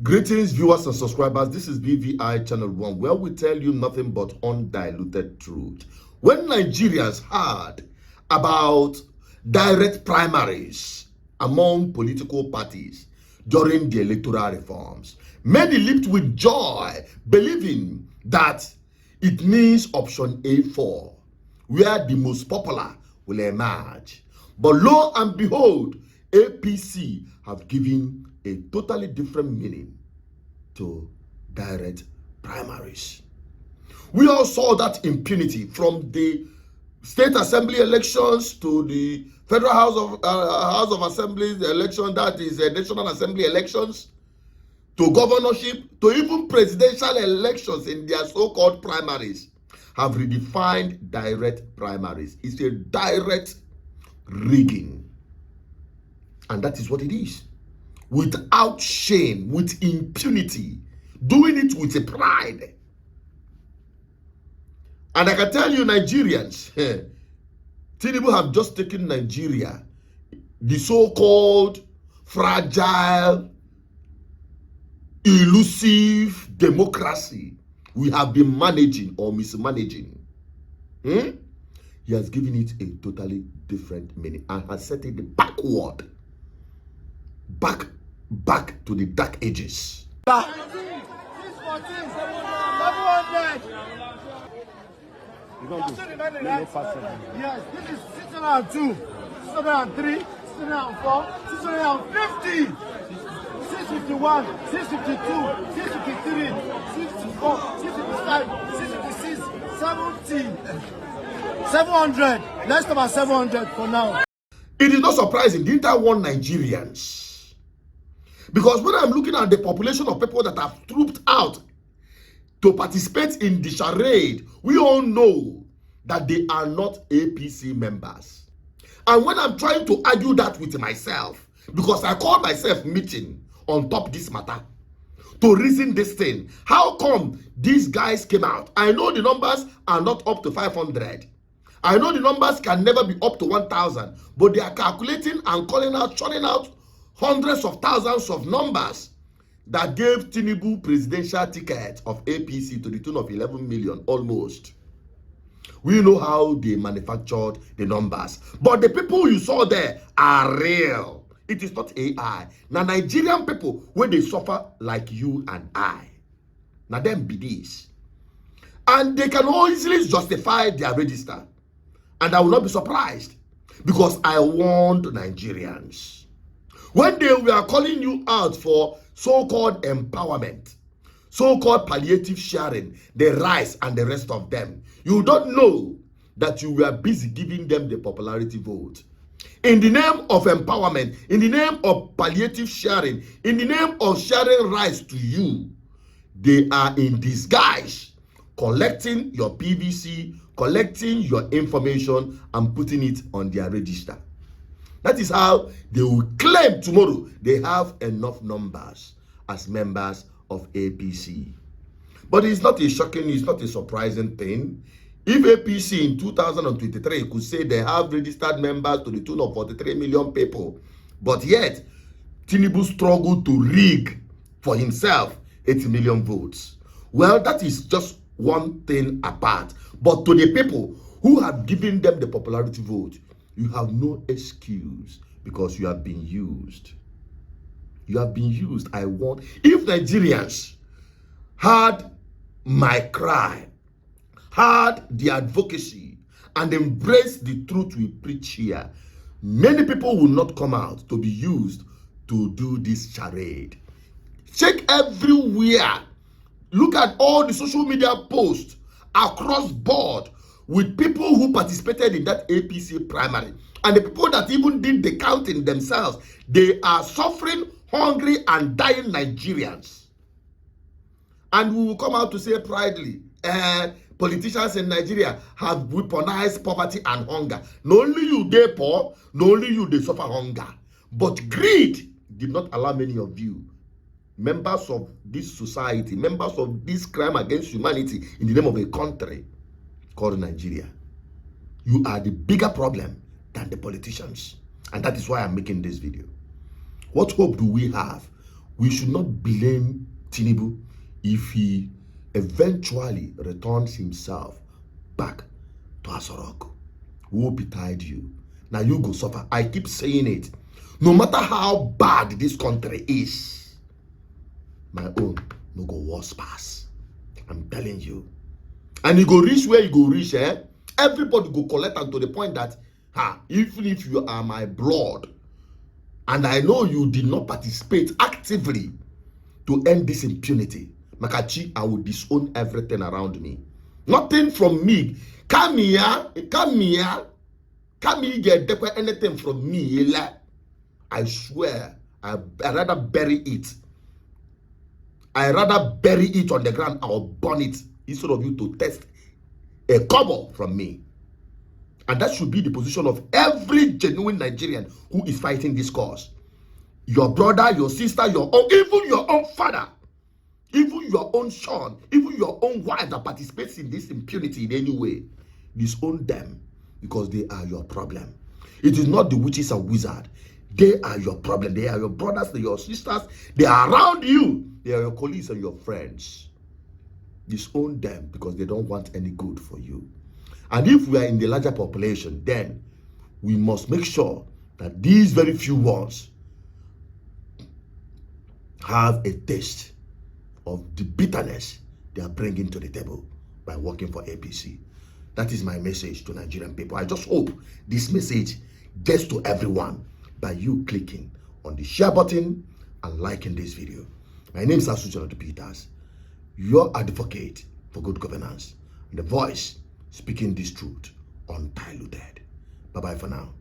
Greetings, viewers and subscribers. This is BVI Channel 1, where we tell you nothing but undiluted truth. When Nigerians heard about direct primaries among political parties during the electoral reforms, many leaped with joy, believing that it means option A4, where the most popular will emerge. But lo and behold, APC have given a totally different meaning to direct primaries. We all saw that impunity from the state assembly elections to the federal house of assemblies election, that is national assembly elections, to governorship, to even presidential elections in their so-called primaries, have redefined direct primaries. It's a direct rigging, and that is what it is. Without shame, with impunity, doing it with a pride. And I can tell you, Nigerians, Tinubu have just taken Nigeria, the so-called fragile, elusive democracy we have been managing or mismanaging. He has given it a totally different meaning and has set it backward. Back to the dark ages. Yes, this is 602, 603, 604, 650, 651, 652, 653, 654, 655, 656, 70, 700. Let's talk about 700 for now. It is not surprising, didn't I want Nigerians? Because when I'm looking at the population of people that have trooped out to participate in the charade, we all know that they are not APC members. And when I'm trying to argue that with myself, because I called myself meeting on top this matter, to reason this thing, how come these guys came out? I know the numbers are not up to 500. I know the numbers can never be up to 1,000, but they are calculating and churning out hundreds of thousands of numbers that gave Tinubu presidential ticket of APC to the tune of 11 million almost. We know how they manufactured the numbers. But the people you saw there are real. It is not AI. Now, Nigerian people, when they suffer like you and I, now them be this. And they can easily justify their register. And I will not be surprised, because I warned Nigerians. When they were calling you out for so-called empowerment, so-called palliative sharing, the rice and the rest of them, you don't know that you were busy giving them the popularity vote. In the name of empowerment, in the name of palliative sharing, in the name of sharing rice to you, they are in disguise collecting your PVC, collecting your information and putting it on their register. That is how they will claim tomorrow they have enough numbers as members of APC. But it's not a shocking, it's not a surprising thing. If APC in 2023 could say they have registered members to the tune of 43 million people, but yet Tinubu struggled to rig for himself 80 million votes. Well, that is just one thing apart. But to the people who have given them the popularity vote, you have no excuse, because you have been used. You have been used. I want, if Nigerians heard my cry, heard the advocacy, and embraced the truth we preach here, many people will not come out to be used to do this charade. Check everywhere. Look at all the social media posts across board with people who participated in that APC primary. And the people that even did the counting themselves, they are suffering, hungry, and dying Nigerians. And we will come out to say proudly, politicians in Nigeria have weaponized poverty and hunger. Not only you they poor, not only you they suffer hunger, but greed did not allow many of you, members of this society, members of this crime against humanity in the name of a country called Nigeria. You are the bigger problem than the politicians. And that is why I'm making this video. What hope do we have we should not blame Tinubu if he eventually returns himself back to Asorok. Who betide you? Now you go suffer. I keep saying it. No matter how bad this country is, my own no go worse pass. I'm telling you. And you go reach where you go reach, eh? Everybody go collect am to the point that, even if you are my blood, and I know you did not participate actively to end this impunity, Makachi, I will disown everything around me. Nothing from me. Come here, get anything from me. I swear, I rather bury it. I rather bury it on the ground or burn it instead of you to test a kobo from me. And that should be the position of every genuine Nigerian who is fighting this cause. Your brother, your sister, even your own father, even your own son, even your own wife that participates in this impunity in any way, disown them because they are your problem. It is not the witches and wizards. They are your problem. They are your brothers, they are your sisters. They are around you. They are your colleagues and your friends. Disown them because they don't want any good for you. And if we are in the larger population, then we must make sure that these very few ones have a taste of the bitterness they are bringing to the table by working for APC. That is my message to Nigerian people. I just hope this message gets to everyone by you clicking on the share button and liking this video. My name is Asujan Peters, your advocate for good governance, and the voice speaking this truth undiluted. Bye-bye for now.